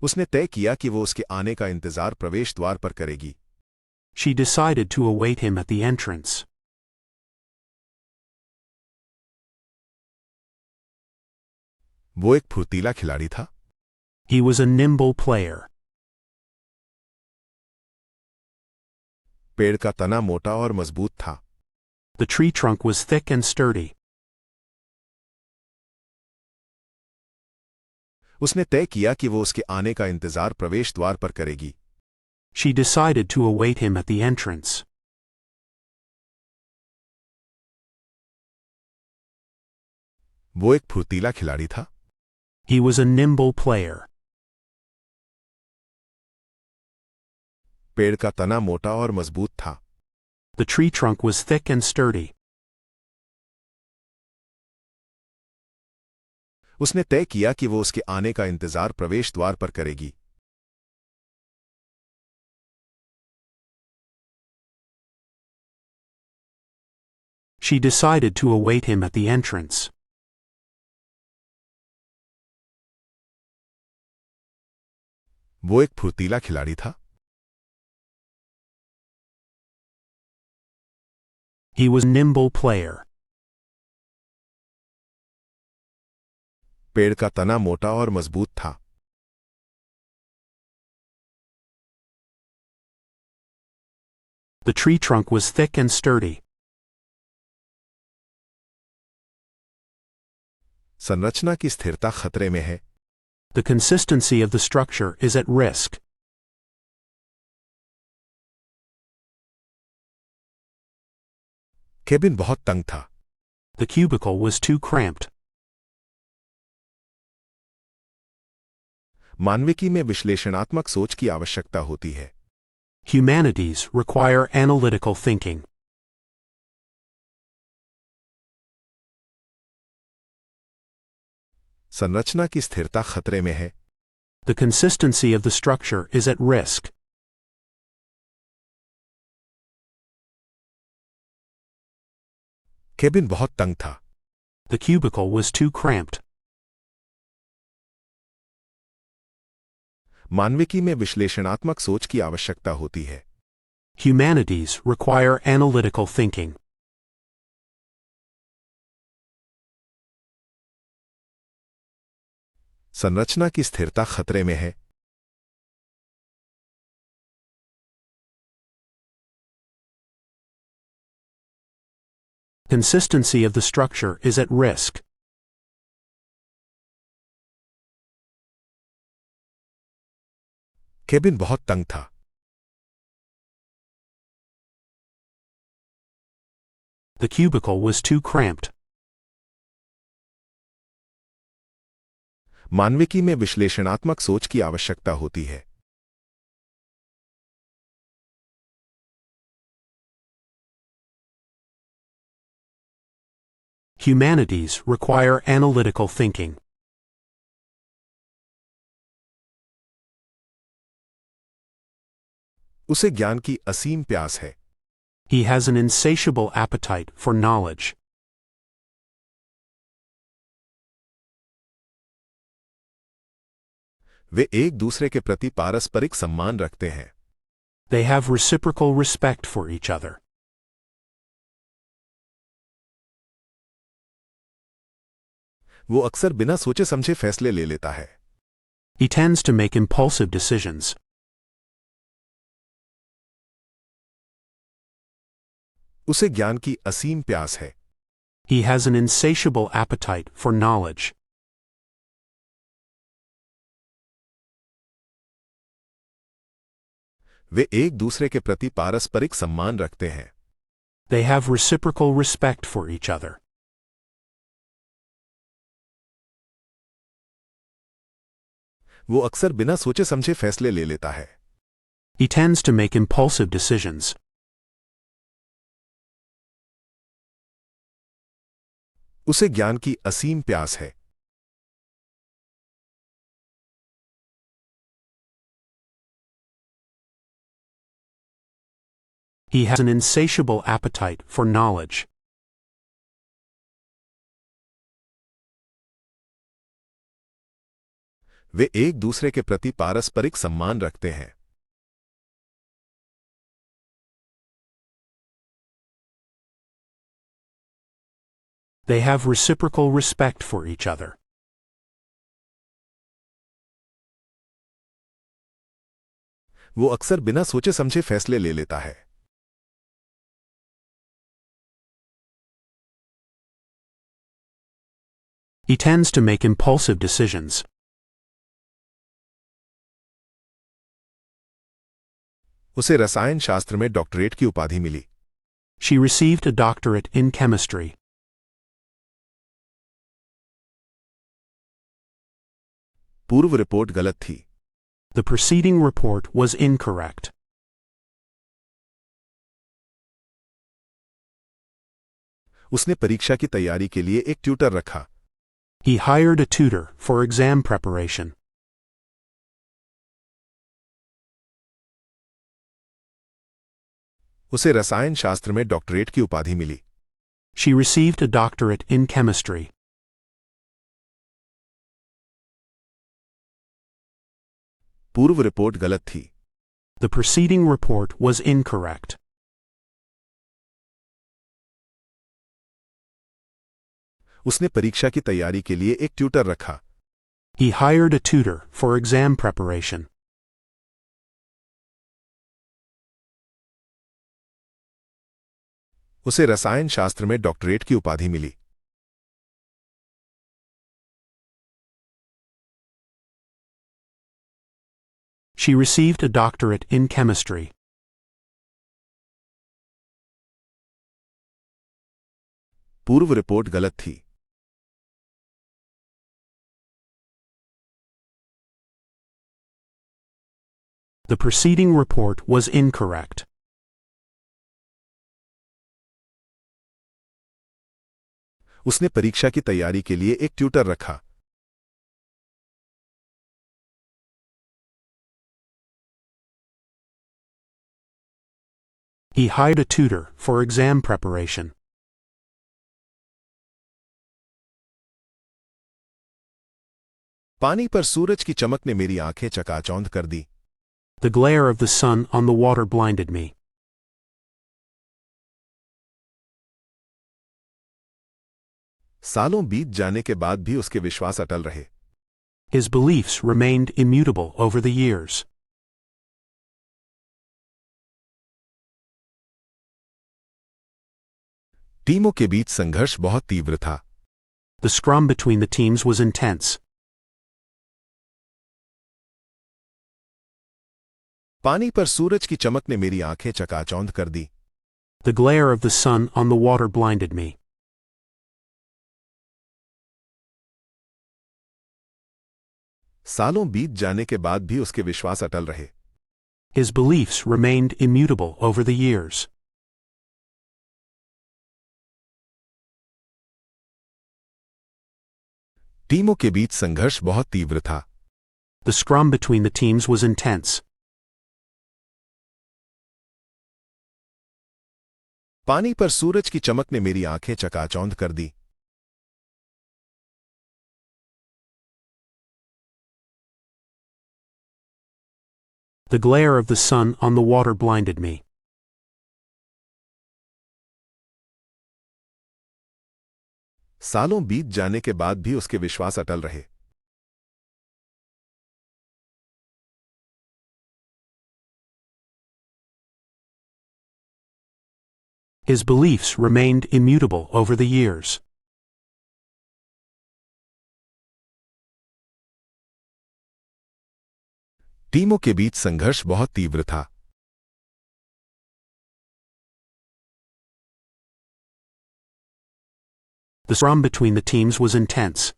उसने तय किया कि वो उसके आने का इंतजार प्रवेश द्वार पर करेगी। She decided to await him at the entrance. वो एक फुर्तीला खिलाड़ी था। He was a nimble player. पेड़ का तना मोटा और मजबूत था। The tree trunk was thick and sturdy. उसने तय किया कि वो उसके आने का इंतजार प्रवेश द्वार पर करेगी। She decided to await him at the entrance. वो एक फुर्तीला खिलाड़ी था। He was a nimble player. पेड़ का तना मोटा और मजबूत था। The tree trunk was thick and sturdy. उसने तय किया कि वो उसके आने का इंतजार प्रवेश द्वार पर करेगी। She decided to await him at the entrance. वो एक फुर्तीला खिलाड़ी था। He was a nimble player. पेड़ का तना मोटा और मजबूत था। The tree trunk was thick and sturdy. संरचना की स्थिरता खतरे में है। The consistency of the structure is at risk. Cabin बहुत तंग था। The cubicle was too cramped. मानविकी में विश्लेषणात्मक सोच की आवश्यकता होती है। Humanities require analytical thinking. संरचना की स्थिरता खतरे में है। The consistency of the structure is at risk. Cabin बहुत तंग था। The cubicle was too cramped. मानविकी में विश्लेषणात्मक सोच की आवश्यकता होती है। Humanities require analytical thinking. संरचना की स्थिरता खतरे में है। Consistency of the structure is at risk. Cabin बहुत तंग था। The cubicle was too cramped. मानविकी में विश्लेषणात्मक सोच की आवश्यकता होती है। Humanities require analytical thinking. उसे ज्ञान की असीम प्यास है। He has an insatiable appetite for knowledge. वे एक दूसरे के प्रति पारस्परिक सम्मान रखते हैं। They have reciprocal respect for each other. वो अक्सर बिना सोचे समझे फैसले ले लेता है। He tends to make impulsive decisions. उसे ज्ञान की असीम प्यास है। He has an insatiable appetite for knowledge. वे एक दूसरे के प्रति पारस्परिक सम्मान रखते हैं। They have reciprocal respect for each other. वो अक्सर बिना सोचे समझे फैसले ले लेता है। He tends to make impulsive decisions. उसे ज्ञान की असीम प्यास है। He has an insatiable appetite for knowledge. वे एक दूसरे के प्रति पारस्परिक सम्मान रखते हैं। They have reciprocal respect for each other. वो अक्सर बिना सोचे समझे फैसले ले लेता है। He tends to make impulsive decisions. उसे रसायन शास्त्र में डॉक्टरेट की उपाधि मिली। She received a doctorate in chemistry. पूर्व रिपोर्ट गलत थी। The preceding report was incorrect. उसने परीक्षा की तैयारी के लिए एक ट्यूटर रखा। He hired a tutor for exam preparation. उसे रसायन शास्त्र में डॉक्टरेट की उपाधि मिली। She received a doctorate in chemistry. पूर्व रिपोर्ट गलत थी। The preceding report was incorrect. उसने परीक्षा की तैयारी के लिए एक ट्यूटर रखा। He hired a tutor for exam preparation. उसे रसायन शास्त्र में डॉक्टरेट की उपाधि मिली। She received a doctorate in chemistry. पूर्व रिपोर्ट गलत थी। The preceding report was incorrect. उसने परीक्षा की तैयारी के लिए एक ट्यूटर रखा। He hired a tutor for exam preparation. पानी पर सूरज की चमक ने मेरी आंखें चकाचौंध कर दी। The glare of the sun on the water blinded me. सालों बीत जाने के बाद भी उसके विश्वास अटल रहे। His beliefs remained immutable over the years. टीमों के बीच संघर्ष बहुत तीव्र था। The scrum between the teams was intense. पानी पर सूरज की चमक ने मेरी आंखें चकाचौंध कर दी। The glare of the sun on the water blinded me. सालों बीत जाने के बाद भी उसके विश्वास अटल रहे। His beliefs remained immutable over the years. टीमों के बीच संघर्ष बहुत तीव्र था। The scrum between the teams was intense. पानी पर सूरज की चमक ने मेरी आंखें चकाचौंध कर दी। The glare of the sun on the water blinded me. सालों बीत जाने के बाद भी उसके विश्वास अटल रहे। His beliefs remained immutable over the years. टीमों के बीच संघर्ष बहुत तीव्र था। The scrum between the teams was intense.